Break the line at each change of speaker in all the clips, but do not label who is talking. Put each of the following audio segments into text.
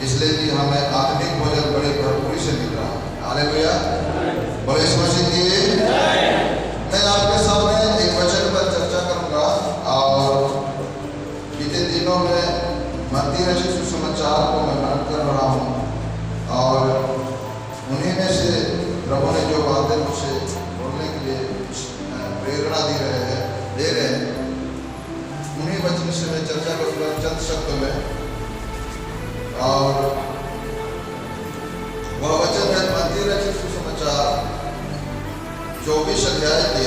इसलिए कि हमें आत्मिक भोजन बड़ी भरपूरी से मिल रहा है। हालेलुया, बोलो यीशु मसीह की। मैं आपके सामने एक वचन पर चर्चा करूंगा और बीते दिनों में मत्ती रचित सुसमाचार को मैं मनन कर रहा हूँ और उन्हीं में से प्रभु ने जो बातें मुझे बोलने के लिए प्रेरणा दे रहे हैं उन्हीं वचन से मैं चर्चा करूंगा चंद शब्दों में। और वह वचन है मत्ती रचित सुसमाचार 24 अध्याय के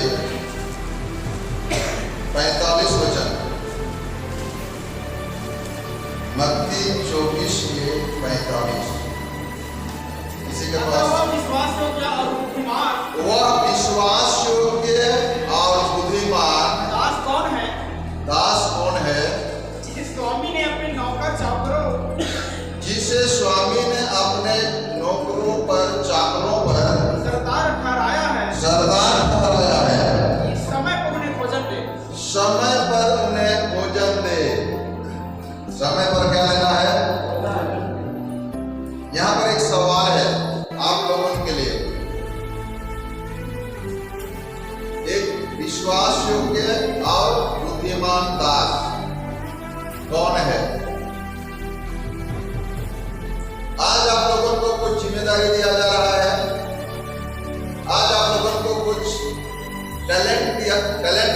45 वचन। मत्ती 24 के 45। किसी के पास
वह विश्वास योग्य और बुद्धिमान
दास कौन है
जिसे स्वामी ने अपने नौकरों पर चाकरों सरदार ठहराया है, समय पर उन्हें भोजन दे।
समय पर क्या लेना है? यहाँ पर एक सवाल है आप लोगों के लिए। एक विश्वास योग्य और बुद्धिमान दास कौन है? आज आप लोगों को कुछ जिम्मेदारी दिया जा रहा है, आज आप लोगों को कुछ टैलेंट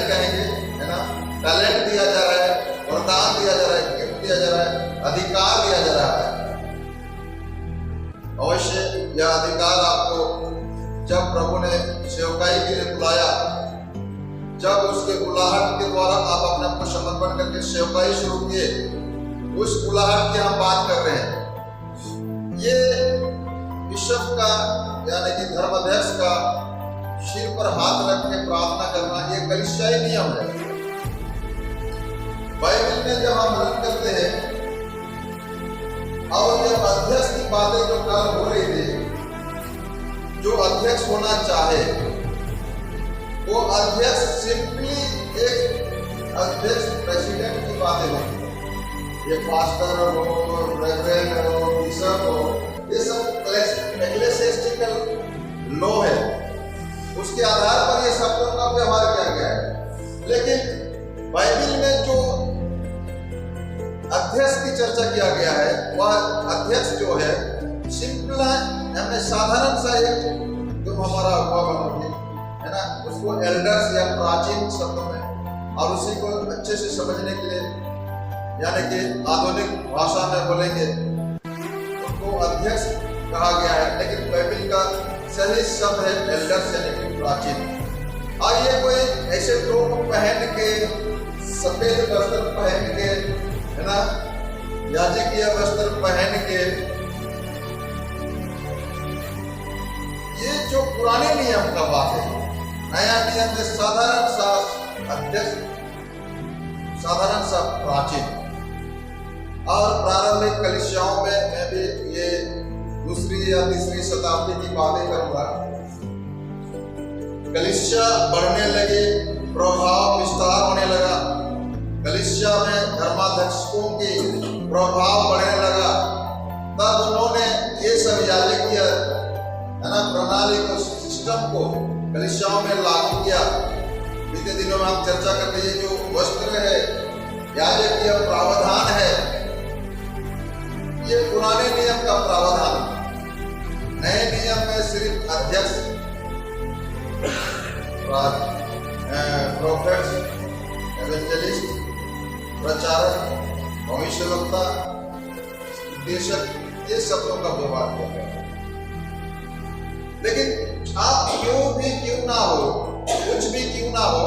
कहेंगे, है ना, टैलेंट दिया जा रहा है, वरदान दिया जा रहा है, गिफ्ट दिया जा रहा है, अधिकार दिया जा रहा है। अवश्य यह अधिकार आपको जब प्रभु ने सेवकाई के लिए बुलाया, जब उसके बुलाहट के द्वारा आप अपने आप को समर्पण करके सेवकाई शुरू किए, उस बुलाहट की हम बात कर रहे हैं। ये बिशप का यानी कि धर्माध्यक्ष का सिर पर हाथ रख के प्रार्थना करना ये कलीसियाई नियम है। बाइबल में जब हम मनन करते हैं और जब अध्यक्ष की बातें जो कल हो रही थी, जो अध्यक्ष होना चाहे वो अध्यक्ष सिंपली एक अध्यक्ष प्रेसिडेंट की बातें नहीं, ये पास्टर हो, रेवरेंड हो, बिशप हो, ये सब एक्लेसियास्टिकल लॉ है, उसके आधार पर ये शब्दों का व्यवहार किया गया है। लेकिन बाइबल में जो अध्यक्ष की चर्चा किया गया है वह अध्यक्ष जो है सिंपल है, हमने साधारण सा एक जो हमारा हुआ बनोगे है ना, उसको एल्डर्स या प्राचीन शब्दों में, और उसी को अच्छे से समझने के लिए यानी कि आधुनिक भाषा में बोलेंगे उसको अध्यक्ष कहा गया है, लेकिन बाइबल का सही शब्द है एल्डर्स यानी कि प्राचीन। और ये कोई ऐसे टोप पहन के सफेद वस्त्र पहन के है ना, याजकीय वस्त्र पहन के, ये जो पुराने नियम का बात है। नया नियम में साधारण सा अध्यक्ष, साधारण सा प्राचीन। और प्रारंभिक कलीसियाओं में मैं भी ये 2री या 3री शताब्दी की बातें करूंगा। कलीसिया बढ़ने लगी, प्रभाव विस्तार होने लगा, कलीसिया में धर्माध्यक्षों की प्रभाव बढ़ने लगा। तब उन्होंने ये सब याजकीय है ना प्रणाली को, सिस्टम को कलीसियाओं में लागू किया। बीते दिनों में हम चर्चा करते हैं जो वस्त्र है, याजकीय प्रावधान है, ये पुराने नियम का प्रावधान। नए नियम में सिर्फ अध्यक्ष, प्रोफेट्स, एवेंजलिस्ट, प्रचारक, भविष्यवक्ता, उपदेशक, ये शब्दों का व्यवहार किया गया। लेकिन आप क्यों ना हो, कुछ भी क्यों ना हो,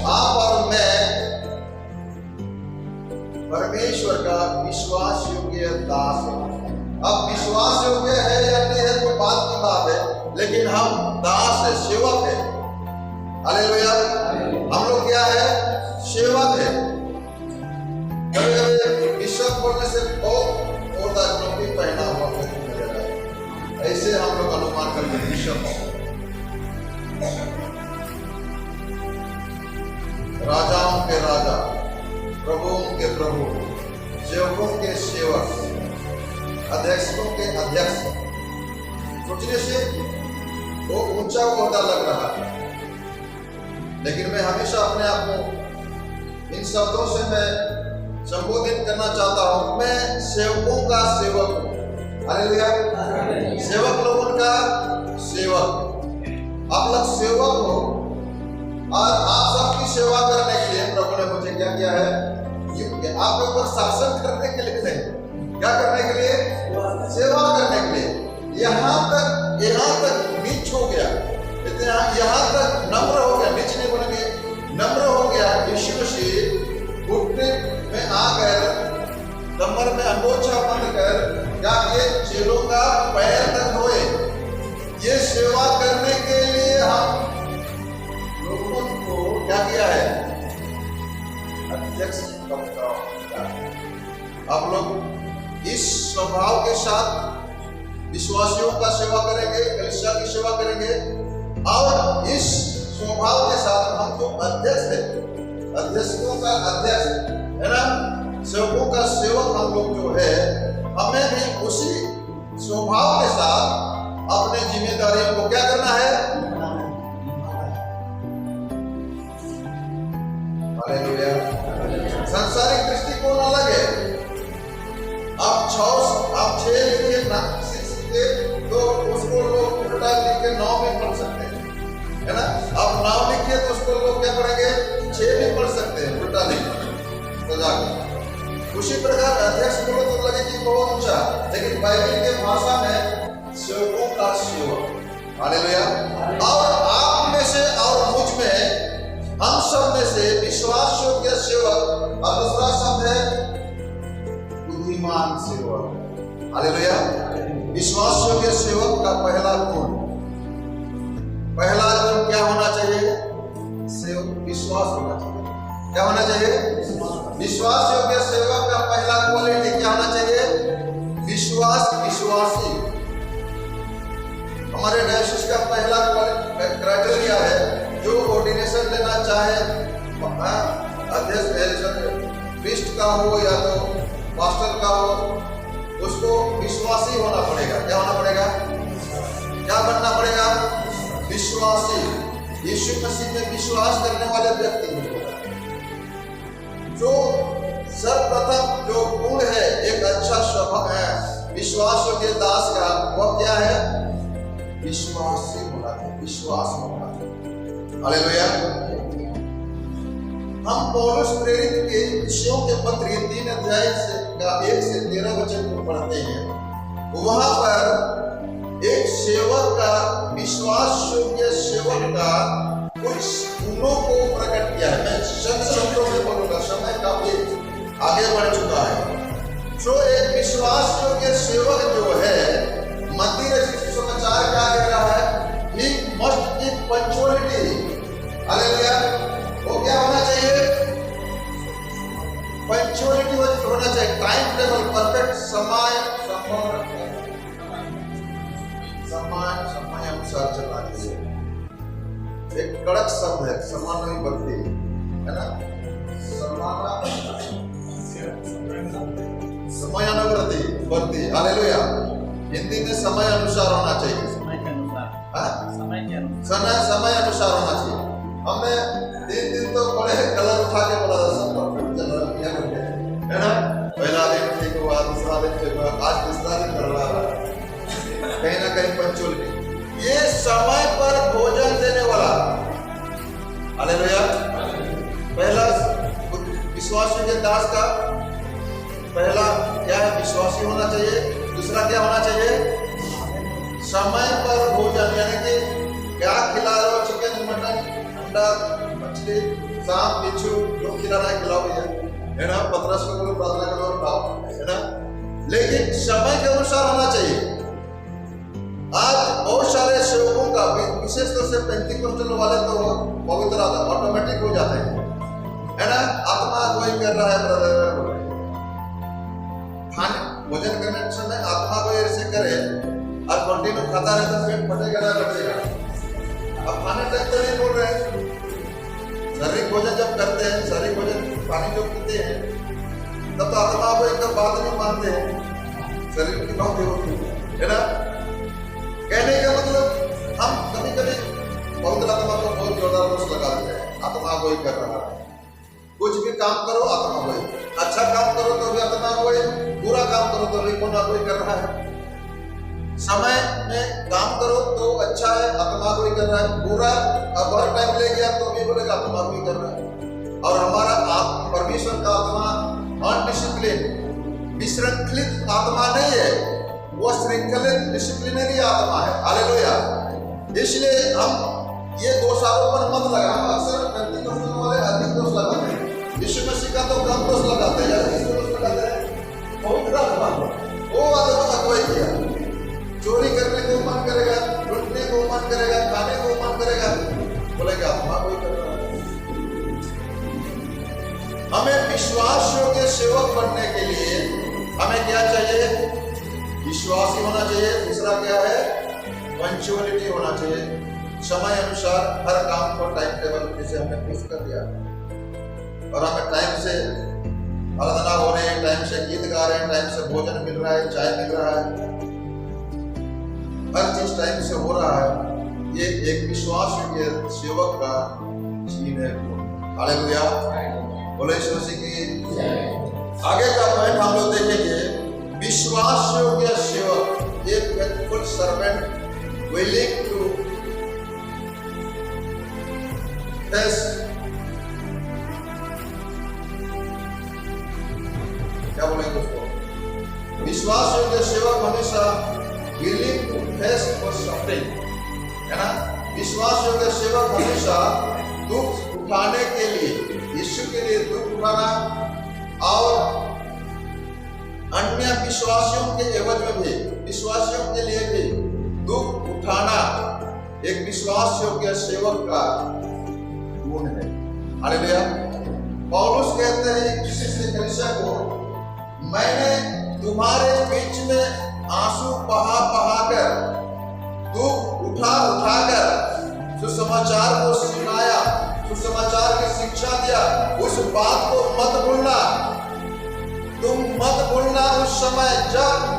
आप और मैं परमेश्वर का विश्वास योग्य दास है। अब विश्वास योग्य है या नहीं है तो बात की बात है, लेकिन हम दास है, सेवक है। हालेलुया, हम लोग क्या है? सेवक है। बिशप बोलने से बहुत और टोपी पहना हुआ ऐसे हम लोग अनुमान करके बिशप, राजाओं के राजा, प्रभुओं के प्रभु, सेवकों के सेवक, अध्यक्षों के अध्यक्ष। सोचने से वो ऊंचा ओहदा लग रहा है, लेकिन मैं हमेशा अपने आप को इन शब्दों से मैं संबोधित करना चाहता हूं, मैं सेवकों का सेवक हूं। हालेलुया। सेवक लोगों का सेवक। आप लोग सेवक हो और आप सबकी सेवा करने के लिए प्रभु ने मुझे क्या किया है, आपके ऊपर शासन करने के लिए नहीं, क्या करने के लिए, सेवा करने के लिए। यहाँ तक नीच हो गया, यहाँ तक नम्र हो गया, नीच नहीं बोलेंगे, नम्र हो गया। यीशु मसीह घुटने में आकर कमर में अंगोछा बांधकर जाके चेलों का पैर तक धोए। ये सेवा करने के लिए हम लोगों को क्या किया है, अध्यक्ष। आप लोग इस स्वभाव के साथ विश्वासियों का सेवा करेंगे, कलीसिया की सेवा करेंगे, और इस स्वभाव के साथ हम जो अध्यक्ष है, अध्यक्षों का अध्यक्ष है ना, सेवकों का सेवक हम लोग जो है, हमें भी उसी स्वभाव के साथ अपने जिम्मेदारियों को क्या करना है। हालेलुया। सांसारिक दृष्टिकोण अलग है। आप 6 लिखिए ना, 6 लिखिए तो उसको लोग उल्टा लिख के 9 में पढ़ सकते हैं, है ना। आप 9 लिखिए तो उसको लोग क्या पढ़ेंगे, 6 भी पढ़ सकते हैं, उल्टा लिख सजा के। उसी प्रकार अध्यक्ष बोलो तो लगे कि बहुत ऊंचा, लेकिन बाइबल के भाषा में सेवकों का सेवक। हालेलुया। और आप में से और मुझ में, हम सब में से विश्वास योग्य सेवक, और दूसरा शब्द है बुद्धिमान सेवक। हालेलुया। विश्वास योग्य सेवक का पहला गुण क्या होना चाहिए, विश्वास होना चाहिए। क्या होना चाहिए, विश्वास योग्य सेवक का पहला क्वालिटी क्या होना चाहिए, विश्वासी। हमारे डायसिस का पहला क्राइटेरिया है, जो ऑर्डिनेशन लेना चाहे, अध्यक्ष प्रीस्ट का हो या तो पास्टर का हो, उसको विश्वासी होना पड़ेगा। क्या होना पड़ेगा, क्या बनना पड़ेगा, विश्वासी। यीशु मसीह में विश्वास करने वाले व्यक्ति को जो सर्वप्रथम जो गुण है एक अच्छा स्वभाव है विश्वास योग्य दास का, वह क्या है, विश्वासी होना चाहिए, विश्वास होना चाहिए। हालेलुया। हम पौलुस प्रेरित के विषयों के पत्र 3 अध्याय से 1 से 13 वचन को पढ़ते हैं। वहां पर एक सेवक का, विश्वास योग्य सेवक का कुछ गुणों को प्रकट किया है। मैं शब्दों में बोलूंगा, समय काफी आगे बढ़ चुका है। जो एक विश्वास योग्य सेवक जो है, मत्ती रचित सुसमाचार क्या कह रहा है, he must keep punctuality. Hallelujah. वो क्या होना चाहिए, पंक्चुअलिटी होना चाहिए, टाइम टेबल, परफेक्ट समय अनुसार चलना चाहिए। एक कड़क शब्द है समानुवर्ती, है ना, समयानुवर्ती। हालेलुया। हिंदी में समय अनुसार होना चाहिए, समय अनुसार होना चाहिए। हमने 3 दिन तो बड़े कलर उठा के बोला था, सब परफेक्ट चल रहा है ना। पहला दिन ठीक हुआ, दूसरा दिन ठीक हुआ, आज तीसरा दिन कर रहा है, कहीं ना कहीं पंक्चुअलिटी। ये समय पर भोजन देने वाला, हालेलुया। पहला विश्वास योग्य दास का पहला क्या है, विश्वासी होना चाहिए। दूसरा क्या होना चाहिए, समय पर भोजन, यानी कि क्या खिला रहे हो, चिकन, मटन, अंडा, मछली, सांप, बिच्छू, जो खिला रहा है खिलाओ भैया, है ना। पतरस को बोलो प्रार्थना करो और खाओ, है ना, लेकिन समय के अनुसार होना चाहिए। आज बहुत सारे सेवकों का, विशेष तौर से पेंटिकोस्टल वाले तो पवित्र ऑटोमेटिक हो जाते हैं, है ना। आत्मा अगुवाई कर रहा है ब्रदर, खाने भोजन करने के समय आत्मा को ऐसे करे और कंटिन्यू खाता रहे तो पेट फटेगा ना फटेगा। अब खाने तक तो नहीं बोल रहे हैं। शारीरिक भोजन जब करते हैं, शारीरिक भोजन पानी जो पीते हैं, तब तो आत्मा को एकदम बात नहीं मानते हैं। शरीर की बात है ना। कहने का मतलब हम कभी कभी बहुत आत्मा को बहुत जोरदार दोष लगा देते हैं, आत्मा कोई कर रहा है। कुछ भी काम करो आत्मा कोई, अच्छा काम करो तो भी आत्मा कोई, बुरा काम करो तो भी कोई कर रहा है। समय में काम करो तो अच्छा है, आत्मा कोई कर रहा है। बुरा अब हर टाइम ले गया तो भी बोलेगा आत्मा कोई कर रहा है। और हमारा परमेश्वर का आत्मा अनडिसिप्लिन विशृंखलित आत्मा नहीं है, वो श्रृंखलित डिसिप्लिनरी आत्मा है। हालेलुया। इसलिए हम ये दोष आरोपण मत लगाना। अक्सर व्यक्ति दोष वाले अधिक दोष लगाते हैं, यीशु मसीह का तो कम दोष लगाते हैं, किसको दोष लगाते हैं? पवित्र आत्मा को। वो आत्मा कोई किया, चोरी करने को मन करेगा, लूटने को मन करेगा, खाने को मन करेगा, बोलेगा आत्मा कोई कर रहा है। हमें विश्वास योग्य सेवक बनने के लिए हमें क्या चाहिए? विश्वासी होना चाहिए। दूसरा क्या है? पंक्चुअलिटी होना चाहिए। समय अनुसार हर काम को टाइम टेबल जैसे हमने फिक्स कर दिया और हमें टाइम से आराधना हो रही है, टाइम से गीत गा रहे हैं, टाइम से भोजन मिल रहा है, चाय मिल रहा है, हर चीज टाइम से हो रहा है। ये एक विश्वास योग्य सेवक का जीन है। हालेलुया। बोले यीशु मसीह की। आगे का पॉइंट हम लोग देखेंगे, विश्वास योग्य सेवक, a faithful servant willing to face, क्या बोलेंगे दोस्तों? विश्वास योग्य सेवक हमेशा willing to face for suffering, है ना। विश्वास योग्य सेवक हमेशा दुख उठाने के लिए, यीशु के लिए दुख उठाना और अन्य विश्वासियों के एवज में भी, विश्वासियों के लिए भी दुख उठाना एक विश्वास योग्य सेवक का गुण है। हालेलुया। पौलुस कहते हैं किसी से कलीसिया को, मैंने तुम्हारे बीच में आंसू बहा कर, दुख उठा कर सुसमाचार को सुनाया, सुसमाचार की शिक्षा दिया। उस बात को मत भूलना, तुम मत भूलना उस समय जब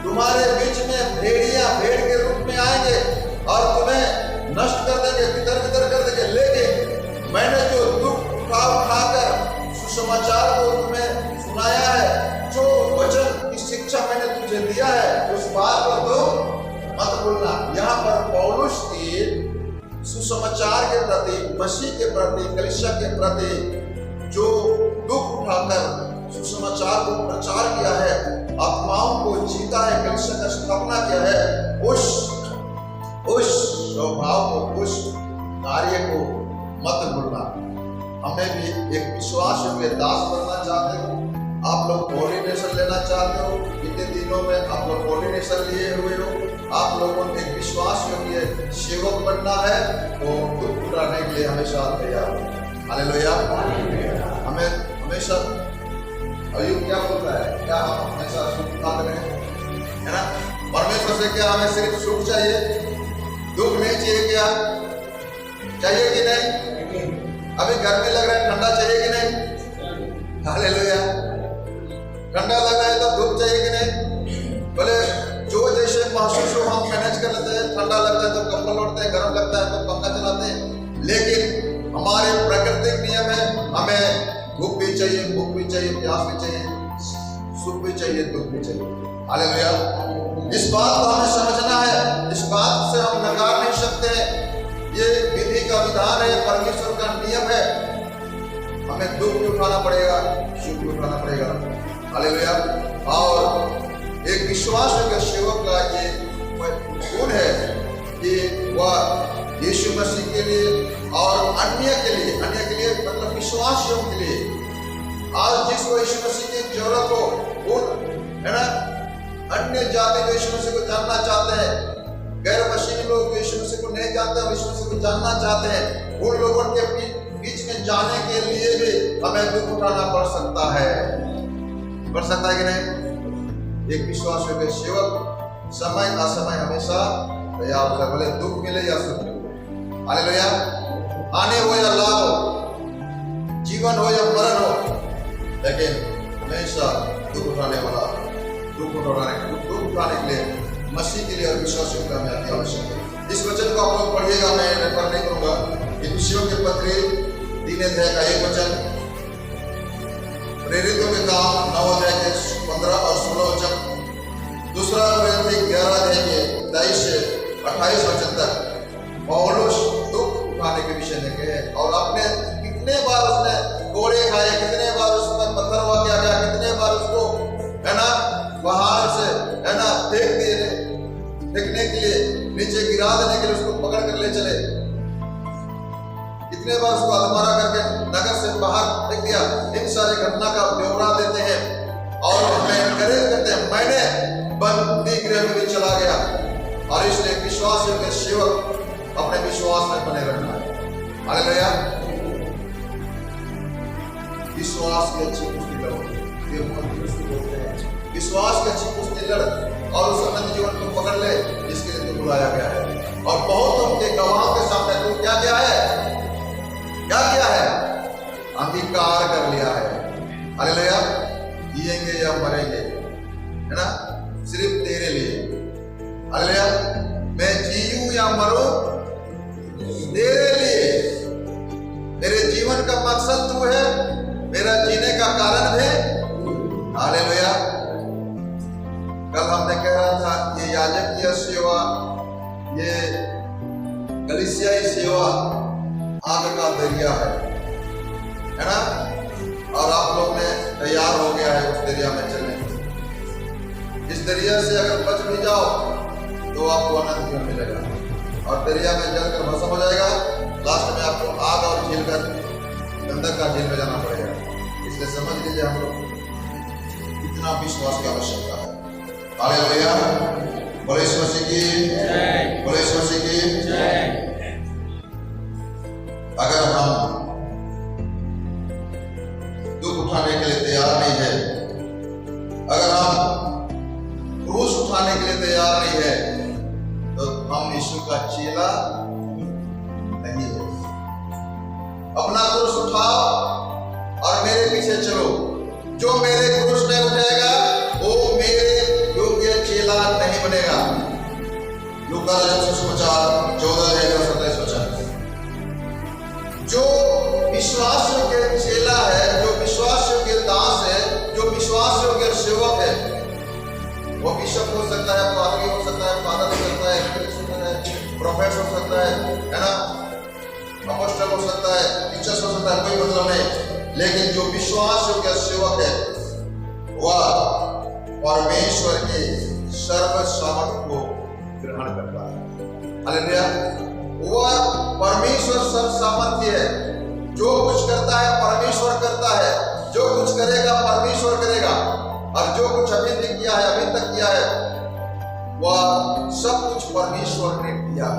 तुम्हारे बीच में भेड़िया भेड़ के रूप में आएंगे और तुम्हें नष्ट कर देंगे, तितर-बितर कर देंगे। लेकिन मैंने जो दुख उठा कर सुसमाचार को तुम्हें सुनाया है, जो वचन की शिक्षा मैंने तुझे दिया है, उस बात को तो मत भूलना। यहाँ पर पौलुस की सुसमाचार के प्रति, मसीह के प्रति, कलीसिया के प्रति जो दुख उठाकर सुसमाचार को प्रचार किया है, आत्माओं को जीता है, कलीसिया का स्थापना किया है, उस स्वभाव को, उस कार्य को मत भूलना। हमें भी एक विश्वास योग्य दास बनना चाहते हो, आप लोग ऑर्डिनेशन लेना चाहते हो, इतने दिनों में आप लोग ऑर्डिनेशन लिए हुए हो, आप लोगों को एक विश्वास योग्य सेवक बनना है, तो दुख उठाने के लिए हमेशा तैयार हो। हालेलुया। हमें हमेशा, अयुब क्या बोलता है? क्या हम हमेशा सुख पाते हैं, है ना। परमेश्वर से क्या हमें सिर्फ सुख चाहिए, दुख नहीं चाहिए? क्या चाहिए कि नहीं? अभी गर्मी लग रहा है, ठंडा चाहिए कि नहीं? हालेलुया। ठंडा लग रहा है तो धूप चाहिए कि नहीं? बोले जो जैसे महसूस हो हम मैनेज कर लेते हैं। ठंडा लगता है तो कंबल ओढ़ते हैं, गर्म लगता है तो पंखा चलाते हैं। लेकिन हमारे प्राकृतिक नियम है, हमें भूख भी चाहिए, भूख भी चाहिए, प्यास भी चाहिए, सुख भी चाहिए, दुख भी चाहिए। हालेलुया। इस बात को हमें समझना है, इस बात से हम नकार नहीं सकते हैं। ये विधि का विधान है, परमेश्वर का नियम है। हमें दुख भी उठाना पड़ेगा, सुख भी उठाना पड़ेगा। हालेलुया। और एक विश्वास योग्य सेवक का ये गुण है कि वह यीशु मसीह के लिए और अन्य के लिए मतलब विश्वासियों के लिए, आज जिसको यीशु मसीह की जरूरत हो, उन, है ना, अन्य जाति जो यीशु मसीह को जानना चाहते हैं, गैर मसीही लोग यीशु मसीह को नहीं जानते, यीशु मसीह को जानना चाहते हैं, उन लोगों के बीच में जाने के लिए भी हमें दुख उठाना पड़ सकता है कि नहीं? एक विश्वास योग्य सेवक समय असमय हमेशा तैयार होगा, भले दुख मिले या सुख मिले। हालेलुया। आने हो या लाभ हो, जीवन हो या मरण हो, लेकिन हमेशा दुख उठाने वाला दुख उठाने के लिए मसीह के लिए और विश्वासियों का हमें अति आवश्यक है। इस वचन को आप लोग पढ़िएगा, मैं रेफर नहीं करूंगा। इफिसियों के पत्र 3 अध्याय का 1 वचन, प्रेरितों के काम 9 अध्याय के 15 और 16 वचन, दूसरा कोरिन्थी 11 अध्याय के 23 से 28 वचन तक पौलुस दुख उठाने के विषय में कहे। और आपने कितने बार उसने कोड़े खाए, कितने बार उसमें पत्थर हुआ क्या गया, कितने बार उसको है ना बाहर से है ना फेंकने के लिए, नीचे गिरा देने के लिए उसको पकड़ कर ले चले, कितने बार उसको अधमरा करके नगर से बाहर फेंक दिया। इन सारे घटना का ब्यौरा देते हैं और हमें एनकरेज करते हैं। मैंने बंदी गृह में भी चला गया और इसलिए विश्वासियों के सेवक अपने विश्वास में बने रहना है। हालेलुया। विश्वास की अच्छी कुश्ती लड़ो, ये बोलते हैं विश्वास की अच्छी कुश्ती लड़ और उस अनंत जीवन को पकड़ ले जिसके लिए तो बुलाया गया है। और बहुतों के गवाहों के सामने तू क्या किया है, क्या किया है, अंगीकार कर लिया है। हालेलुया। जिएंगे या मरेंगे है ना सिर्फ तेरे लिए। हालेलुया। मैं जीऊं या मरूं तेरे लिए। मेरे जीवन का मकसद तू है, मेरा जीने का कारण है। हालेलुया। कल हमने कह रहा था ये याजकीय सेवा, ये कलीसियाई सेवा आग का दरिया है ना। और आप लोग ने तैयार हो गया है उस दरिया में चलने के। इस दरिया से अगर बच भी जाओ तो आपको आनंद जीवन मिलेगा और दरिया में जलकर भस्म हो जाएगा। लास्ट में आपको आग और झील का गंधक का झील में जाना पड़ेगा। इसलिए समझ लीजिए हम लोग कितना विश्वास की आवश्यकता है। हालेलुया। बोले यीशु मसीह की जय, बोले यीशु मसीह की जय। अगर हम दुख उठाने के लिए तैयार नहीं है, अगर हम क्रूस उठाने के लिए तैयार नहीं है, तो हम यीशु का चेला नहीं है। अपना क्रूस उठाओ और मेरे पीछे चलो। जो मेरे क्रूस नहीं उठाएगा वो मेरे योग्य चेला नहीं बनेगा। लूका सुसमाचार 14:27 वचन। जो विश्वास योग्य चेला है, जो विश्वास योग्य दास है, जो विश्वास योग्य सेवक है, वो बिशप हो सकता है, पादरी हो सकता है, फादर हो सकता है, प्रोफेसर हो सकता है ना, अपोस्टल हो सकता है, टीचर हो सकता है, कोई मतलब नहीं। लेकिन जो विश्वास योग्य सेवक है वह परमेश्वर के सर्व सामर्थ को ग्रहण करता है। हालेलुया। वह परमेश्वर सर्व सामर्थ्य है। जो कुछ करता है परमेश्वर करता है, जो कुछ करेगा परमेश्वर करेगा। और जो कुछ अभी तक किया है, अभी तक किया है, वह सब कुछ परमेश्वर ने किया।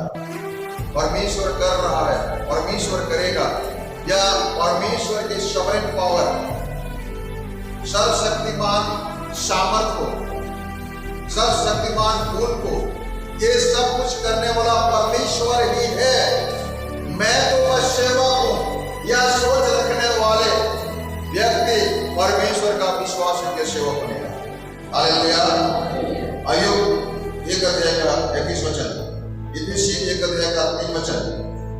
परमेश्वर कर रहा है, परमेश्वर करेगा। या परमेश्वर के सॉवरेन पावर, सर्वशक्तिमान सामर्थ को, सर्वशक्तिमान गुण को, ये सब कुछ करने वाला परमेश्वर ही है। मैं तो बस सेवक हूं। यह सोच रखने वाले व्यक्ति परमेश्वर का विश्वास योग्य सेवक बनेगा। हालेलुया। अय्यूब 1 अध्याय का 21 वचन, इफिसी 1 अध्याय का 3 वचन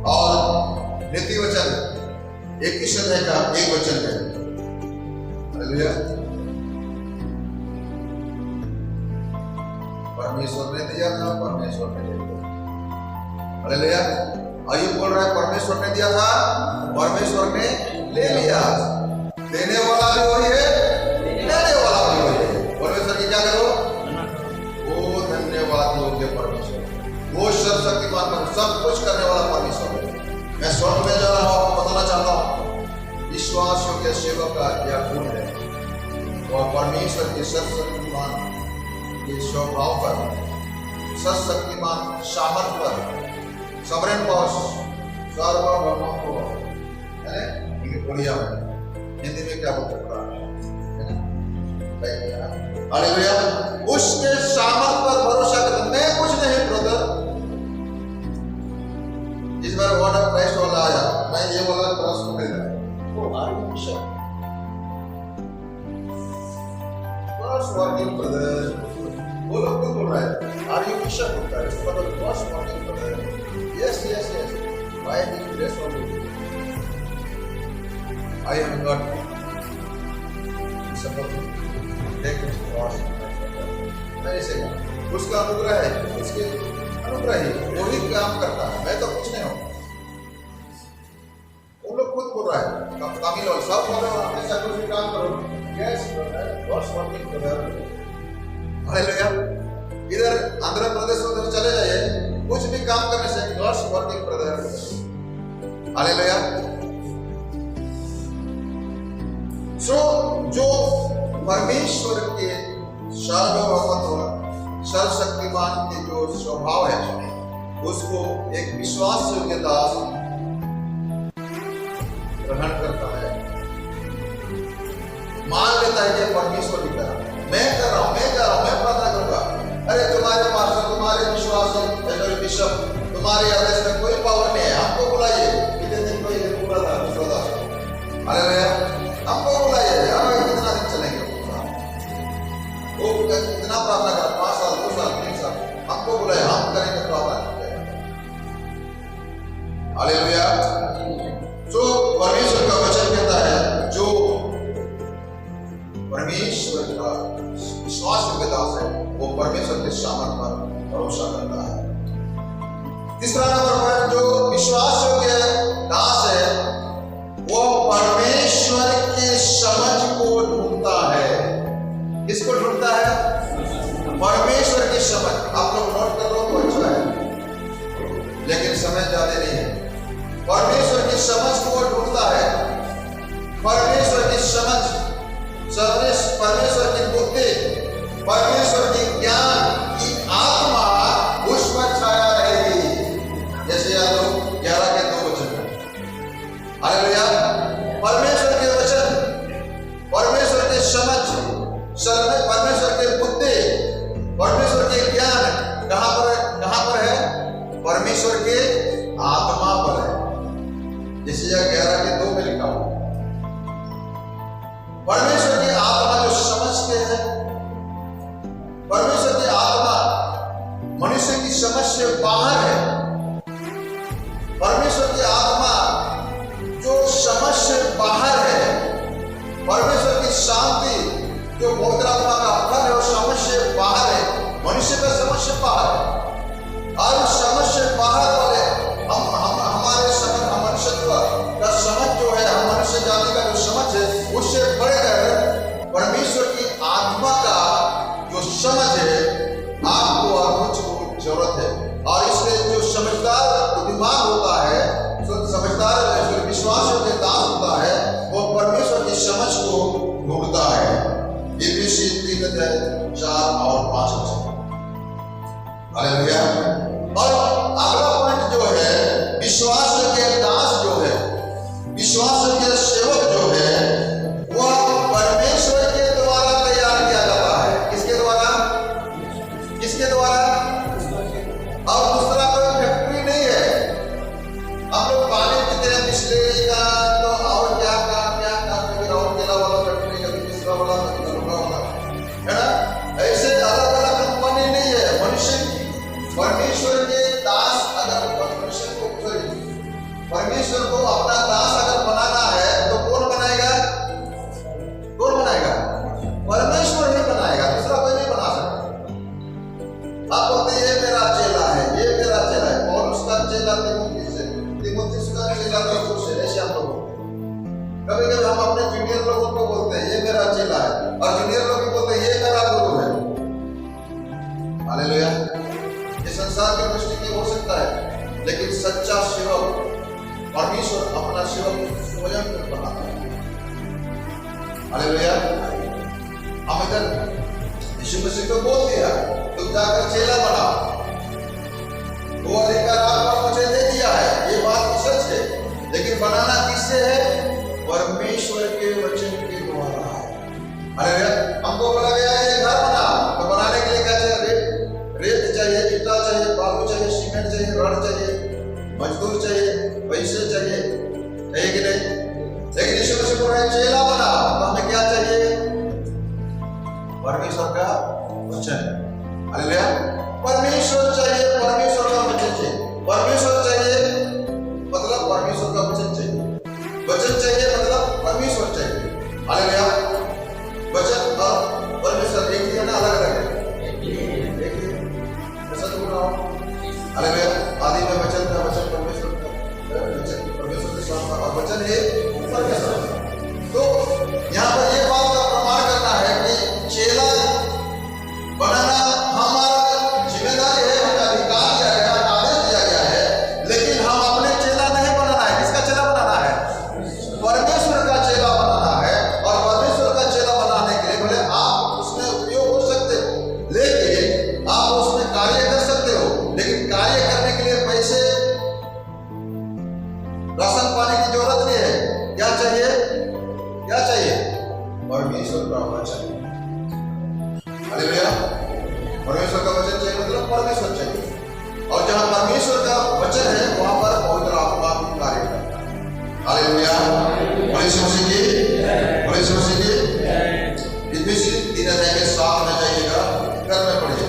और नीति वचन 21 अध्याय का 1 वचन है। हालेलुया। परमेश्वर ने दिया था, परमेश्वर ने ले लिया। हालेलुया। अय्यूब बोल रहा है परमेश्वर ने दिया था, परमेश्वर ने ले लिया। देने वाला भी वही है, लेने वाला भी वही है। परमेश्वर की क्या करो, वो धन्यवाद योग्य परमेश्वर, वो सर्वशक्तिमान पर सब कुछ करने वाला परमेश्वर है। मैं स्वर्ग में जा रहा हूं, आपको बताना चाहता हूं विश्वास योग्य सेवक का यह गुण है। और परमेश्वर के सर्वशक्तिमान के स्वभाव पर, सर्वशक्तिमान सामर्थ पर, सॉवरेन पावर, सार्वभौमत्व है। बढ़िया है। हिंदी में क्या बोलते हैं? हालेलुया। उसके सामर्थ पर भरोसा करना। मैं कुछ नहीं ब्रदर। इस बार वर्ड ऑफ क्राइस्ट वाला आया, मैं ये बोला क्रॉस को खरीदा, वो आर्टिफिशियल वर्किंग ब्रदर। वर्कशिप होता है, इसका मतलब God's working brother. Yes yes yes, by his grace only I have got support take it God's. मैं ऐसे उसका अनुग्रह है, उसके अनुग्रह ही वो ही काम करता है, मैं तो कुछ नहीं हूँ। वो लोग खुद बोल रहा है, तमिल और सब बोल रहे हो ऐसा कुछ भी काम करो। Yes brother, God's working brother. Hallelujah. इधर आंध्र प्रदेश उधर चले जाइए, कुछ भी काम करने से गॉड्स वर्किंग ब्रदर। हालेलुया। सो जो परमेश्वर के सार्वभौमत्व, सर्वशक्तिमान के जो स्वभाव है, उसको एक विश्वास योग्य दास ग्रहण करता है, मान लेता है कि परमेश्वर ही कर रहा है, मैं कर रहा हूं, मैं प्रार्थना करूंगा। अरे तुम्हारे पास्टर, तुम्हारे विश्वास बिशप, तुम्हारे आदेश में कोई पावर नहीं है, हमको बुलाइए। कितने दिन कोई बोला था विश्वास, अरे हमको बुलाइए, हम कितना दिन चलेंगे, वो कितना प्रार्थना कर, 5 साल 2 साल 3 साल, हमको बुलाए, हम करेंगे प्रार्थना। हालेलुया। तो परमेश्वर का वचन कहता है, जो परमेश्वर का विश्वास योग्य दास है, वो परमेश्वर के सामर्थ पर भरोसा करता है। तीसरा नंबर पर जो विश्वास योग्य दास है, वो परमेश्वर के समझ को ढूंढता है। किसको ढूंढता है? परमेश्वर की समझ। आप लोग नोट कर लो तो अच्छा है, लेकिन समय ज्यादा नहीं है। परमेश्वर की समझ को ढूंढता है, परमेश्वर की समझ, परमेश्वर की बुद्धि, परमेश्वर की ज्ञान की आत्मा उस पर छाया रहेगी। जैसे याद हो 11 के 2 वचन। हालेलुया। परमेश्वर के वचन, परमेश्वर की समझ, परमेश्वर के बुद्धि, परमेश्वर के ज्ञान कहां पर है? परमेश्वर के आत्मा पर है। जैसे 11 के 2 में लिखा हुआ, परमेश्वर की आत्मा जो समझते हैं, परमेश्वर की आत्मा मनुष्य की समझ से बाहर है। परमेश्वर की आत्मा जो समझ से बाहर है, परमेश्वर की शांति जो पवित्र आत्मा का फल है, वो समझ से बाहर है, मनुष्य का समझ से बाहर है। और उस समझ से बाहर वाले हमारे समझ, मनुष्यत्व का समझ जो है, हम मनुष्य जाति का जो समझ है, उससे बढ़कर परमेश्वर की आत्मा का जो समझ है, आपको और मुझको जरूरत है। और इसलिए जो समझदार बुद्धिमान होता है, जो समझदार जो विश्वास योग्य दास होता है, वो परमेश्वर की समझ को ढूंढता है। इफिसी 3:4 और 5 वचन। हालेलुया। और अगला पॉइंट जो है, विश्वास योग्य दास जो है, विश्वास योग्य सेवक जो है, वह परमेश्वर के द्वारा तैयार किया जाता है। किसके द्वारा? किसके द्वारा? और दूसरा कोई फैक्ट्री नहीं है। हम लोग पानी पीते हैं बिस्लेरी का, तो और क्या काम और केला वाला फैक्ट्री, कभी तीसरा वाला है ना। ऐसे अलग अलग कंपनी नहीं है मनुष्य की। परमेश्वर के दास अगर परमेश्वर को अपना दास अगर बनाना है, तो कौन बनाएगा? कौन बनाएगा? परमेश्वर ही बनाएगा, दूसरा कोई नहीं बना सकता। आप बोलते ये मेरा चेला है, ये मेरा चेला है, और उसका चेला तिमुथियुस का चेला तीतुस है, ऐसे हम लोग कभी कभी हम अपने जूनियर लोगों को बोलते हैं ये मेरा चेला है, और जूनियर लोग भी बोलते हैं ये मेरा गुरु है। हालेलुया। ये संसार की दृष्टि में हो सकता है, लेकिन सच्चा सेवक परमेश्वर अपना सेवक स्वयं बनाता है। हालेलुया। हम इधर यीशु मसीह को बोल दिया, तुम जाकर चेला बनाओ, वो अधिकार आपको मुझे दे दिया है, ये बात तो सच है। लेकिन बनाना किससे है? परमेश्वर के वचन के द्वारा। हालेलुया। हमको बोला गया है घर बना, तो बनाने के लिए क्या चाहिए? रेत चाहिए, ईटा चाहिए, बालू चाहिए, सीमेंट चाहिए, रड चाहिए, मजदूर चाहिए, पैसे चाहिए, है कि नहीं? लेकिन यीशु मसीह बोल रहे हैं चेला बना, तो हमें क्या चाहिए? परमेश्वर का वचन। हालेलुया। परमेश्वर चाहिए, परमेश्वर का वचन चाहिए। परमेश्वर चाहिए मतलब परमेश्वर का वचन चाहिए। वचन चाहिए मतलब परमेश्वर चाहिए। हालेलुया। वचन और परमेश्वर एक ही है ना, अलग अलग है? एक ही है। ऐसा तो बोल रहा हूँ। हालेलुया। आदि में वचन था, वचन परमेश्वर का, वचन परमेश्वर के साथ था और वचन है ऊपर के साथ। तो यहाँ पर ये बात का प्रमाण करना है कि चेला बनाना हमारा जिम्मेदारी है, हमें अधिकार दिया गया है, आदेश दिया गया है, लेकिन हम अपने चेला नहीं बनाना है। किसका चेला बनाना है? परमेश्वर का चेला बनाना है। और परमेश्वर का चेला बनाने के लिए भले आप उसमें उपयोग हो सकते हो, लेकिन आप उसमें कार्य कर सकते हो, लेकिन कार्य करने के लिए पैसे, राशन पाने की जरूरत नहीं है। क्या चाहिए? क्या चाहिए? परमेश्वर का वचन। हालेलुया। परमेश्वर का वचन चाहिए मतलब परमेश्वर चाहिए। और जहां परमेश्वर का वचन है वहां पर पवित्र आत्मा भी कार्य करता है। हालेलुया। बोले यीशु मसीह की, बोले यीशु मसीह की। इफिसियंस 3:7 में जाइएगा, घर में पढ़िए।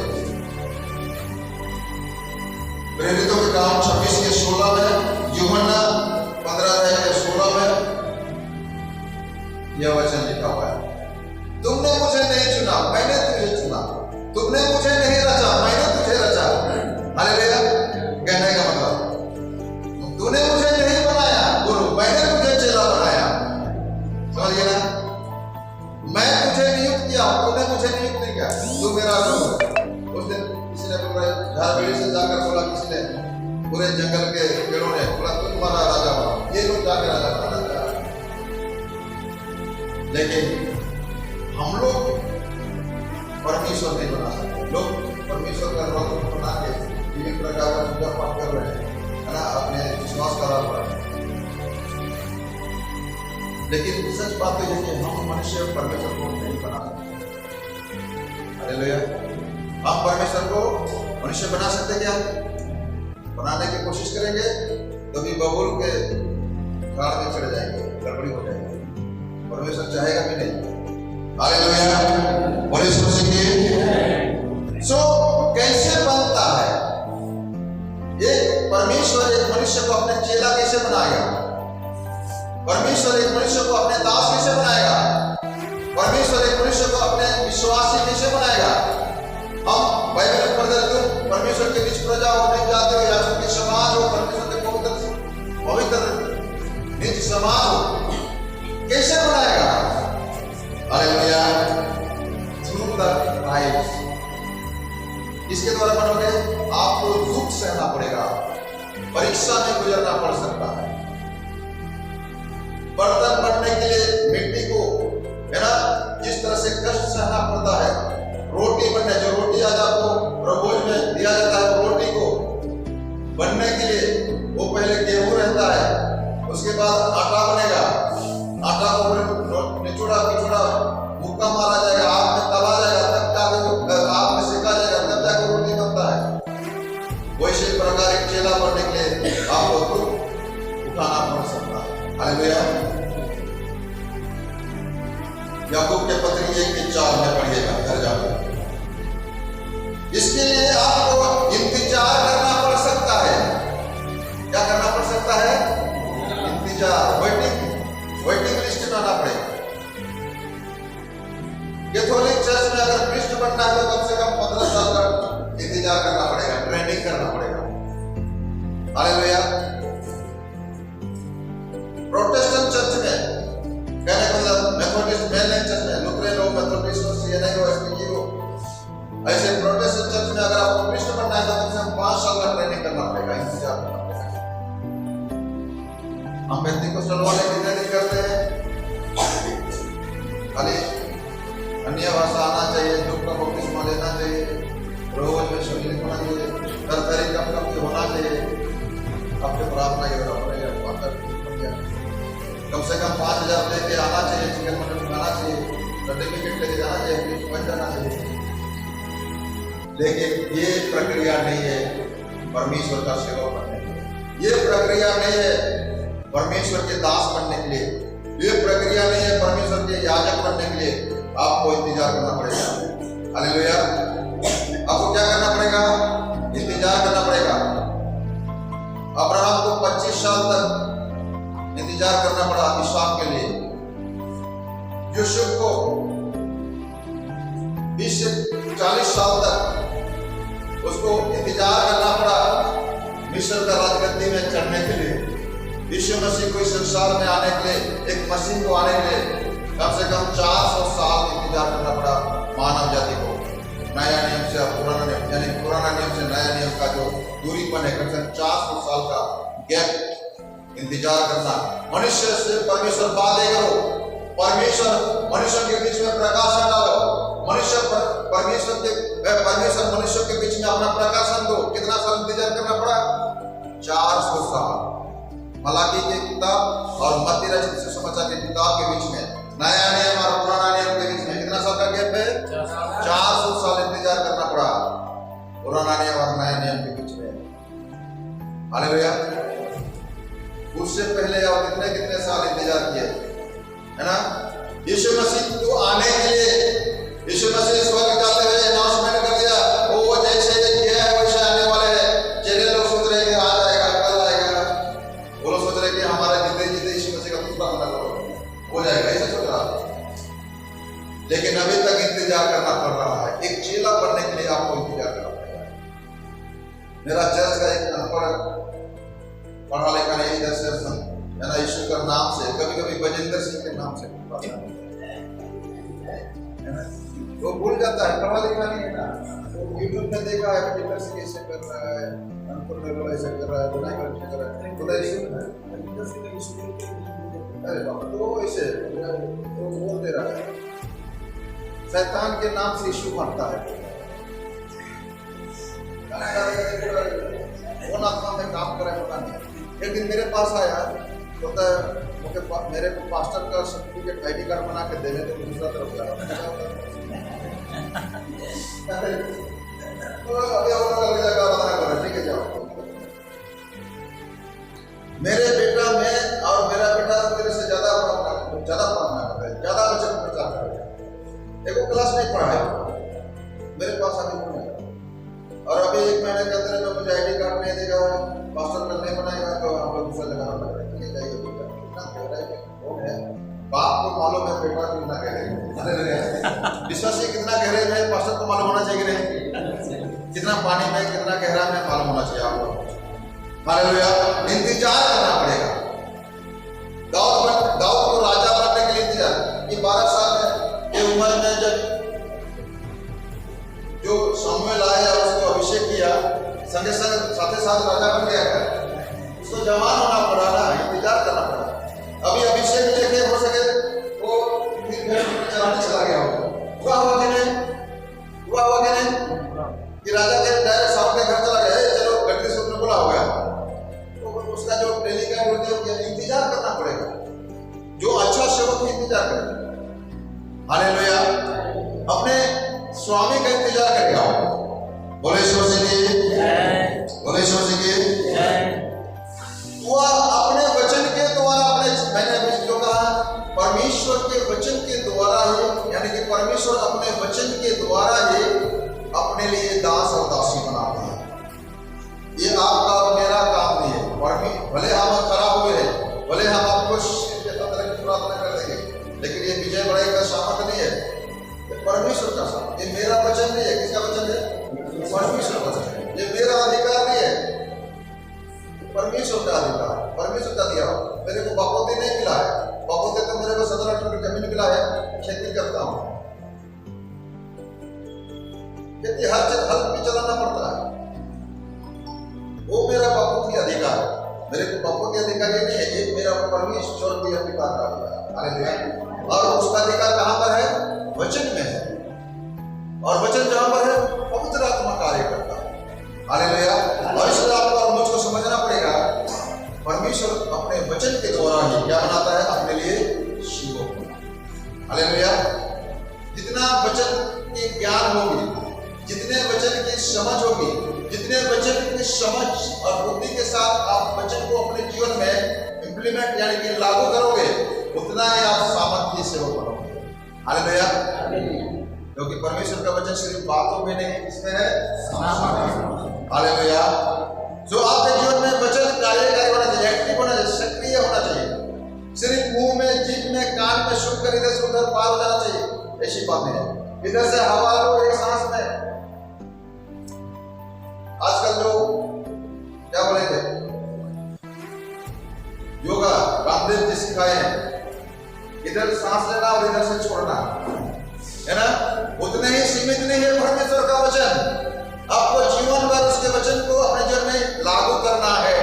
प्रेरितों के काम 26:16 में, यूहन्ना 15:16 में यह वचन लिखा हुआ है। तुमने मुझे नहीं चुना, मैंने तुझे चुना। तुमने मुझे नहीं रचा, मैंने तुझे रचा। हालेलुया। कहने का मतलब तूने मुझे नहीं बनाया गुरु, मैंने तुझे चेला बनाया। समझिए ना? मैं तुझे नियुक्त किया, तूने मुझे नियुक्त नहीं किया। तू मेरा गुरु। उस दिन किसी ने झाड़बेड़ी से जाकर बोला, किसी ने पूरे जंगल के पेड़ों ने बोला तू तुम्हारा राजा बना। ये लोग जाकर राजा बना। लेकिन हम लोग परमेश्वर नहीं बना सकते। लोग परमेश्वर का रोग बना के विभिन्न प्रकार का पूजा पाठ कर रहे हैं, है ना, अपने विश्वास का आधार पर। लेकिन सच बात तो यह है कि हम मनुष्य परमेश्वर को नहीं बना सकते। हालेलुया। हम परमेश्वर को मनुष्य बना सकते क्या? बनाने की कोशिश करेंगे तो भी बबूल के झाड़ में चढ़ जाएंगे, गड़बड़ी हो जाएगी। परमेश्वर चाहेगा भी नहीं। हालेलुया। बोले यीशु मसीह की। सो कैसे बनता है? एक परमेश्वर एक मनुष्य को अपने चेला कैसे बनाएगा? परमेश्वर एक मनुष्य को अपने दास कैसे बनाएगा? परमेश्वर एक मनुष्य को अपने विश्वासी कैसे बनाएगा? हम बाइबल में पढ़ते हैं, तुम परमेश्वर के बीच प्रजा हो, नहीं जाते हो, याजकों के समाज हो, परमेश्वर के पवित्र निज समाज हो। कैसे बनाएगा? हालेलुया। Through the tribes. इसके द्वारा बनोगे, आपको दुख सहना पड़ेगा, परीक्षा में गुजरना पड़ सकता है। बर्तन बनने के लिए मिट्टी को, है ना, जिस तरह से कष्ट सहना पड़ता है, रोटी बनने, जो रोटी आज आपको भोज में दिया जाता है, रोटी को बनने के लिए वो पहले गेहूं रहता है, उसके बाद आटा बनेगा। आटा को निचोड़ा पिचोड़ा मुक्का मारा जाएगा, आग में तला जाएगा, तब जाके आग में सेका जाएगा, तब जाके रोटी बनता है। वैसे प्रकार एक चेला बनने के लिए आपको दुख उठाना पड़ सकता है। हालेलुया। याकूब के पत्री 1:4 में पढ़िएगा घर जाकर। इसके लिए आपको इंतजार करना पड़ सकता है। क्या करना पड़ सकता है? इंतजार, वेटिंग लिस्ट में आना पड़ेगा। कैथोलिक चर्च में अगर प्रीस्ट बनना है तो कम से कम 15 साल का इंतजार करना पड़ेगा, ट्रेनिंग करना पड़ेगा। हालेलुया। प्रोटेस्टेंट चर्च में, कहने का मतलब मेथोडिस्ट मेनलाइन चर्च में, लुथरन हो, मेथोडिस्ट हो, सीएनआई हो, एसपीजी हो, ऐसे प्रोटेस्टेंट चर्च में अगर आपको प्रीस्ट बनना है तो कम से कम 5 साल का ट्रेनिंग करना पड़ेगा, इंतजार करना पड़ेगा। हम पेंटिकोस्टल वाले कितने दिन करते हैं? खाली अन्य भाषा आना चाहिए, दुख का बपतिस्मा लेना चाहिए, रोज में सम्मिलित होना चाहिए, तरकारी कम होना चाहिए। आपके प्रार्थना के द्वारा कम से कम 5,000 लेके आना चाहिए, चिकन मटन खाना चाहिए, सर्टिफिकेट लेके जाना चाहिए, बन जाना चाहिए। लेकिन ये प्रक्रिया नहीं है परमेश्वर का सेवक बनने के लिए। ये प्रक्रिया नहीं है परमेश्वर के दास बनने के लिए। ये प्रक्रिया नहीं है परमेश्वर के याजक बनने के लिए। आपको इंतजार करना पड़ेगा। हालेलुया। आपको क्या करना पड़ेगा? 25 साल तक इंतजार करना पड़ा इसहाक के लिए। यूसुफ को 20 से 40 साल तक उसको इंतजार करना पड़ा मिस्र का राजगद्दी में चढ़ने के लिए। यीशु मसीह को इस संसार में आने के लिए, एक मसीह को आने के लिए कम से कम 400 साल इंतजार करना पड़ा मानव जाति को। नया नियम से पुराना नियम, यानी पुराना नियम से नया नियम का जो दूरीपन है, कम से कम 400 साल का गैप इंतजार करना। मनुष्य से परमेश्वर बातें करो, परमेश्वर मनुष्य के बीच में प्रकाशन डालो, परमेश्वर मनुष्य के बीच में अपना प्रकाशन दो। कितना साल इंतजार करना पड़ा? 400 साल। मलाकी की किताब और मत्ती रचित सुसमाचार की किताब के बीच में, नया नियम और पुराना नियम के बीच में कितना साल का गैप है? 400 साल इंतजार करना पड़ा पुराना नियम और नया नियम के बीच में। हालेलुया। उससे पहले और कितने साल इंतजार किए, है ना? यीशु मसीह को आने के लिए यीशु मसीह स्वर्ग जाते हुए अनाउंसमेंट कर दिया, वो जैसे किया है वैसे आने वाले हैं। चेहरे लोग सोच रहे कि आ जाएगा, कल आएगा। वो लोग सोच रहे कि हमारे जीते यीशु मसीह का दूसरा होना हो जाएगा, ऐसा सोच रहा। लेकिन अभी तक इंतजार करना पड़ रहा है। एक चेला बनने के लिए आपको इंतजार करना पड़ेगा। मेरा चर्च का एक अनपढ़ पढ़ा लिखा नहीं दर्शन है ना, यीशु का नाम से कभी बजेंद्र सिंह के नाम से है ना, वो भूल जाता है, पढ़ा लिखा नहीं है ना। वो यूट्यूब में देखा है बजेंद्र सिंह ऐसे कर रहा है, अनपढ़ लोग ऐसे कर रहा है, बुनाई कर रहा है, खुदा यीशु अरे बाबा, तो वो ऐसे वो बोल दे रहा है, शैतान के नाम से यीशु मरता है। कौन आत्मा में काम करे पता नहीं। एक दिन मेरे पास आया, बोलता है मेरे को पास्टर का सर्टिफिकेट आईडी कार्ड बना के देने, तो दूसरा तरफ जा रहा है। ठीक है, जाओ। मेरे बेटा में और मेरा बेटा मेरे से ज्यादा पढ़ना करता है, ज्यादा बच्चे को प्रचार करता है। एक क्लास नहीं पढ़ा है, मेरे पास आके पढ़ा, और अभी 1 महीने के अंदर में मुझे आईडी कार्ड नहीं देगा, पास्टर का नहीं बनाएगा, तो हम लोग दूसरा लगाना पड़ेगा। बाप को मालूम है बेटा कितना गहरे, विश्वासी कितना गहरे में पास्टर को मालूम होना चाहिए नहीं, कितना पानी में कितना गहरा में मालूम होना चाहिए आपको। हालेलुया। इंतजार करना पड़ेगा। दाऊद को राजा बनने के लिए इंतजार, ये 12 साल की उम्र में जब जो शमूएल आया उसको अभिषेक किया, संगे संग साथ राजा बन गया है, उसको जवान होना पड़ा ना, इंतजार करना पड़ा। अभी अभिषेक लेके हो सके वो फिर चलाने चला गया हो, हुआ कि नहीं कि राजा के डायरेक्ट साहब के घर चला गया, चलो गड्ढे से उसने बोला हो गया, तो उसका जो डेली का इंतजार करना पड़ेगा। जो अच्छा सेवक इंतजार करे, हालेलुया, अपने स्वामी का इंतजार करके आओ। बोले ईश्वर से वो अपने वचन के द्वारा, मैंने जो कहा परमेश्वर के वचन के द्वारा ही, यानी कि परमेश्वर अपने वचन के द्वारा ही अपने लिए दास और दासी बनाते हैं। ये आपका और मेरा काम नहीं है। भले हम खराब हुए हैं, भले हम आपको प्रार्थना कर देंगे, लेकिन ये विजय बढ़ाई का सामर्थ नहीं है, ये परमेश्वर का सामर्थ। ये मेरा वचन नहीं है, किसका वचन है? परमेश्वर का वचन। ये मेरा अधिकार नहीं है, परमेश्वर का अधिकार, परमेश्वर का दिया। मेरे को बापोती नहीं मिला है, बापोती तो मेरे को 17 एकड़ जमीन मिला है, खेती करता हूँ, खेती हल भी चलाना पड़ता है, वो मेरा बापोती अधिकार। मेरे को बापोती अधिकार ये नहीं है, ये मेरा परमेश्वर के अधिकार का अधिकार। और उसका अधिकार कहाँ पर है? वचन में है, और वचन जहाँ पर है पवित्र आत्मा कार्य करता है। हालेलुया। और इसलिए आपको और मुझको समझना पड़ेगा, परमेश्वर अपने वचन के द्वारा ही क्या बनाता है? अपने लिए शिवों को। हालेलुया। जितना वचन की ज्ञान होगी, जितने वचन की समझ होगी, जितने वचन की समझ और बुद्धि के साथ आप वचन को अपने जीवन में इंप्लीमेंट यानी कि लागू करोगे, उतना ही आप सामर्थ्य सेवक बनोगे। हालेलुया। क्योंकि परमेश्वर का वचन सिर्फ बातों में नहीं, इसमें है। हालेलुया। जो आपके जीवन में वचन कार्यकारी होना चाहिए। किलोमीटर पार हो जाना चाहिए, ऐसी बातें हैं। इधर से हवा लो एक सांस में। आजकल जो क्या बोलेंगे योगा रामदेव जी सिखाए हैं, इधर सांस लेना और इधर से छोड़ना, है ना। उतने ही सीमित नहीं है परमेश्वर का वचन, आपको जीवन भर उसके वचन को अपने जीवन में लागू करना है,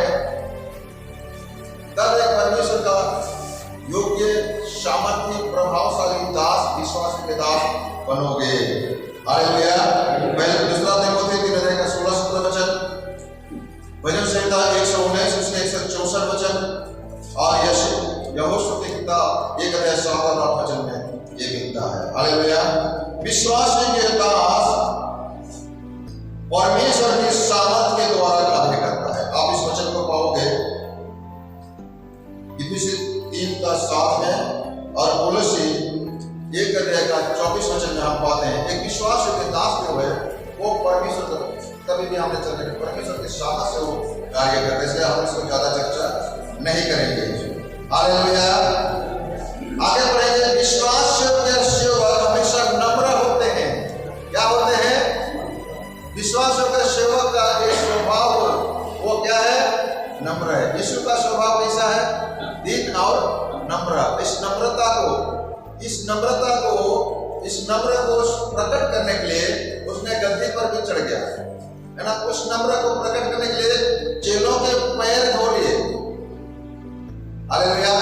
तब एक परमेश्वर का योग्य सामर्थ्य प्रभावशाली दास, विश्वास के दास बनोगे। हालेलुया। पहले दूसरा तीमुथियुस 3:16 वचन, भजन संहिता 119 उसके 164 वचन, और यहोशू की किताब 1:7-8 वचन में ये मिलता है। हालेलुया। विश्वास के दास परमेश्वर की सामर्थ के द्वारा कार्य करता है। आप इस वचन को पाओगे इफिसी 3:7 में, और कोलोसी 1:24 वचन में हम पाते हैं एक विश्वास के दास जो है वो परमेश्वर कभी भी हमने चलने परमेश्वर की सामर्थ से वो कार्य करते हैं, इसलिए हम इसको ज्यादा चर्चा नहीं करेंगे। हालेलुया। आगे बढ़ेंगे। विश्वास के सेवक हमेशा नम्र होते हैं। क्या होते हैं? विश्वास के सेवक का एक स्वभाव वो क्या है? नम्र है। यीशु का स्वभाव कैसा है? दीन और नम्र। इस नम्रता को प्रकट करने के लिए उसने गद्दी पर भी चढ़ गया, है ना। उस नम्र को प्रकट करने के लिए चेलों के पैर धो लिए। हालेलुया।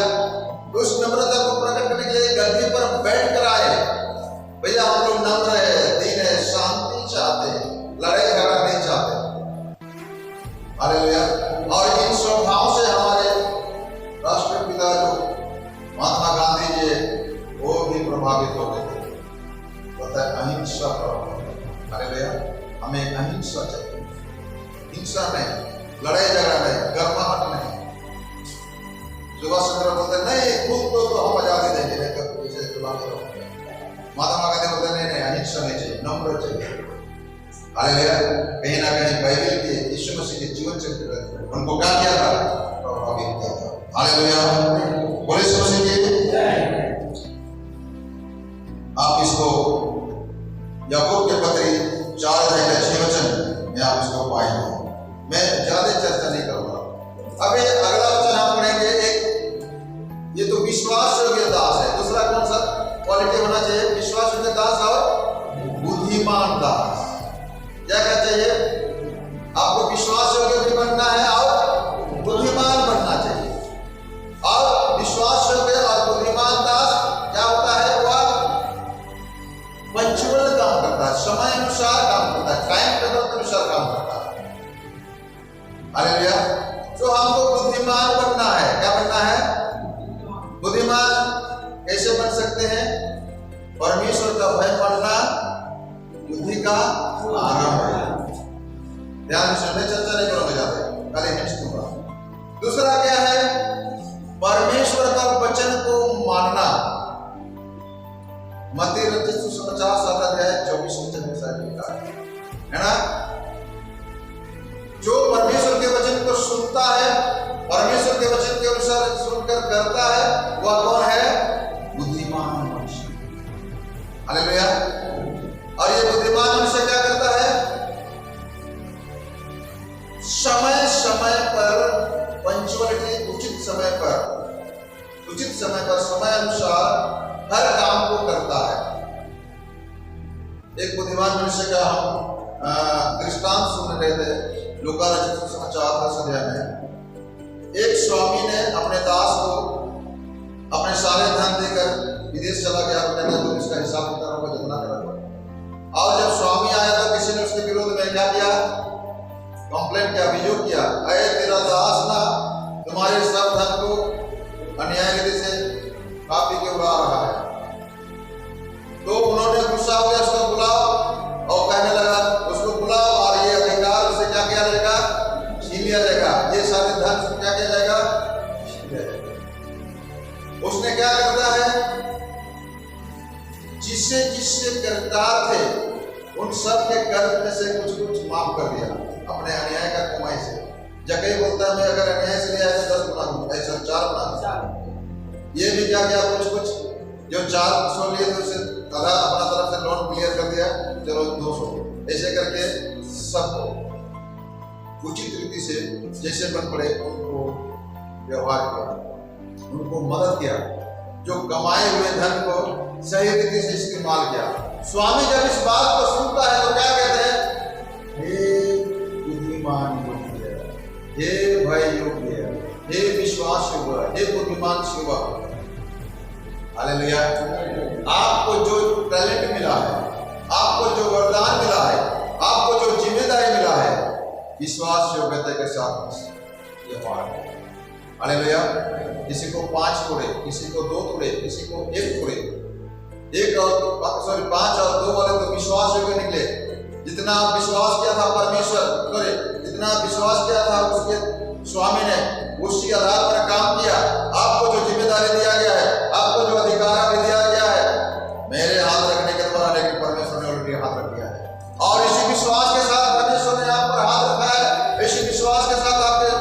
उस नम्रता को प्रकट करने के लिए गद्दी पर बैठ कर आए। भैया हम लोग नम्र है, दीन है, शांति चाहते हैं, लड़ाई झगड़ा नहीं चाहते। हालेलुया। और इन स्वभाव से हमारे राष्ट्रपिता जो महात्मा गांधी जी वो भी प्रभावित हो गए थे। पता है, अहिंसा प्रभावित। हालेलुया। हमें अहिंसा चाहिए, हिंसा नहीं, लड़ाई झगड़ा नहीं, गर्माहट नहीं। सुभाष चंद्र बोलते नहीं खुद को तो हम आजादी देंगे, नहीं तो इसे चुनाव करो। महात्मा गांधी बोलते नहीं नहीं, अहिंसा नहीं चाहिए, नम्र चाहिए। हालेलुया। कहीं ना कहीं बाइबल के यीशु मसीह के जीवन चरित्र उनको क्या किया था? प्रभावित किया था। हालेलुया। बोले यीशु मसीह की जय। आप इसको याकूब के पत्री 4:6 वचन में आप इसको पाएंगे। मैं ज्यादा चर्चा नहीं करूंगा। अभी अगला वचन हम पढ़ेंगे। एक ये तो विश्वास योग्य दास है। दूसरा कौन सा क्वालिटी होना चाहिए? विश्वास योग्य दास और बुद्धिमान दास। क्या क्या चाहिए? आपको विश्वास योग्य भी बनना है और बुद्धिमान बनना चाहिए। और विश्वास योग्य और बुद्धिमान दास क्या होता है? वह पंक्चुअल काम करता है, समय अनुसार काम करता है, टाइम टेबल के अनुसार काम करता है। हालेलुया। तो हमको बुद्धिमान बनना है। क्या बनना है? बुद्धिमान कैसे बन सकते हैं? परमेश्वर का भय मानना बुद्धि का आरंभ है। ध्यान से मैं चर्चा नहीं करूंगा ज्यादा, खाली हिंट्स दूंगा। दूसरा क्या है? परमेश्वर का वचन को मानना। मत्ती रचित सुसमाचार 7:24 वचन में साथ लिखा है ना। जो परमेश्वर के वचन को सुनता है, परमेश्वर के वचन के अनुसार सुनकर करता है, वह कौन है? बुद्धिमान मनुष्य। हालेलुया। और ये बुद्धिमान मनुष्य क्या करता है? समय समय पर पंक्चुअलिटी, उचित समय पर समय अनुसार हर काम को करता है। एक बुद्धिमान मनुष्य का हम दृष्टांत सुन रहे थे लूका रचित सुसमाचार 10 अध्याय में। एक स्वामी ने अपने दास को अपने सारे धन देकर विदेश चला गया। तुम इसका हिसाब किताब को जितना करा। और जब स्वामी आया तो किसी ने उसके विरोध में क्या किया? कंप्लेंट किया, अभियोग किया, अरे तेरा दास ना तुम्हारे सब धन को अन्याय रीति से खा पी के उड़ा रहा है। तो उन्होंने गुस्सा हो गया, उसको बुलाओ, और कहने लगा उसको बुलाओ और ये अधिकार उसे क्या किया जाएगा? छीन लिया जाएगा। ये सारे धन क्या किया जाएगा? छीन लिया जाएगा। उसने क्या करता है? जिससे जिससे कर्जदार थे उन सब के कर्ज में से कुछ कुछ माफ कर दिया अपने अन्याय का कमाई से। जगह बोलता है मैं अगर अन्याय से लिया तो 10 गुना दूं, ऐसा 4 गुना। ये भी क्या किया? कुछ कुछ जो 400 लिए तो उसे आधा अपना तरफ से लोन क्लियर कर दिया, चलो 200, ऐसे करके सबको उचित रीति से जैसे बन पड़े उनको व्यवहार किया, उनको मदद किया, जो कमाए हुए धन को सही रीति से इस्तेमाल किया। स्वामी जब इस बात को सुनता है तो क्या कहते हैं, हे बुद्धिमान योग्य, हे भय योग्य, हे विश्वास योग्य, हे बुद्धिमान सेवक। हालेलुया। आपको जो टैलेंट मिला है, आपको जो वरदान मिला है, आपको जो जिम्मेदारी मिला है, विश्वास योग्यता के साथ व्यवहार करें। हालेलुया। किसी को 5 तोड़े, किसी को 2 तोड़े, किसी को 1 तोड़े, 5 और 2 वाले तो विश्वास योग्य निकले। जितना विश्वास किया था परमेश्वर, जितना विश्वास किया था उसके स्वामी ने, उसी आधार पर काम किया। आपको जो जिम्मेदारी दिया गया है, आपको जो अधिकार भी दिया गया है, मेरे हाथ रखने के द्वारा, लेकिन परमेश्वर ने ऑलरेडी हाथ रख दिया है। और इसी विश्वास के साथ परमेश्वर ने आप पर हाथ रखा है, इसी विश्वास के साथ आपके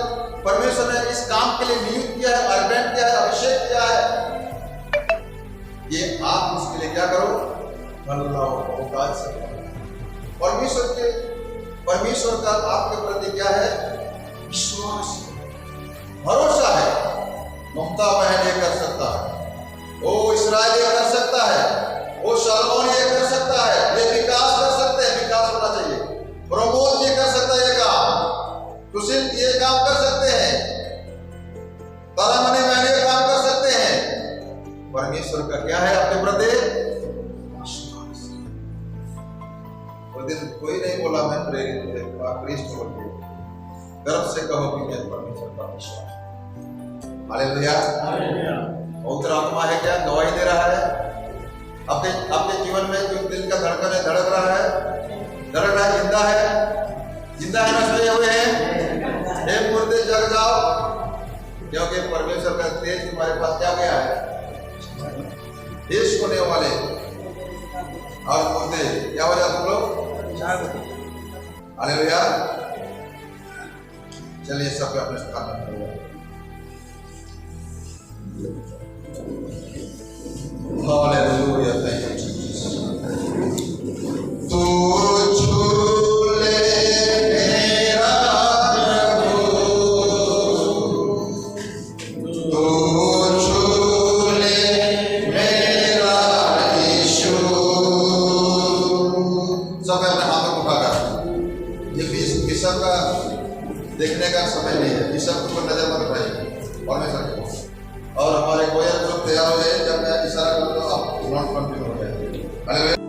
परमेश्वर ने इस काम के लिए नियुक्त किया है, अर्डेंट किया है, अभिषेक किया है। ये आप उसके लिए क्या करो, काज से परमेश्वर का आपके प्रति क्या है, विश्वास, भरोसा है। ममता बहन ये कर सकता है, वो इस्राएल ये कर सकता है, वो सलमोन ये कर सकता है, ये विकास कर सकते हैं, विकास होना चाहिए। प्रमोद ये कर सकता है, ये काम सुशील ये काम कर सकते हैं, तारामणि बहन ये काम कर सकते हैं। परमेश्वर का क्या है आपके प्रति, विश्वास। वो दिन कोई नहीं बोला मैं प्रेरित हूं, गर्व से कहो कि मैं परमेश्वर का विश्वास। हालेलुया। पवित्र आत्मा है क्या, गवाही दे रहा है आपके जीवन में। जो दिल का धड़कन है, धड़क रहा है, जिंदा है ना, सोए हुए हैं, हे मुर्दे जग जाओ, क्योंकि परमेश्वर का तेज तुम्हारे पास क्या गया है, देश होने वाले और मुर्दे क्या हो जाए तुम लोग। हालेलुया। चलिए सब पे अपने स्थान पर करो। Hallelujah, thank you Jesus. तू छू ले मेरा प्रभु, तू छू ले मेरा यीशु। सब अपने हाथों को उठाकर, ये विश्व का देखने का समय नहीं है, विश्व पर नजर मत उठाइए। और हमारे कोई ग्रुप तैयार हो जाए, जब मैं इशारा करूँ तो आप नॉट कंटिन्यू हो जाए।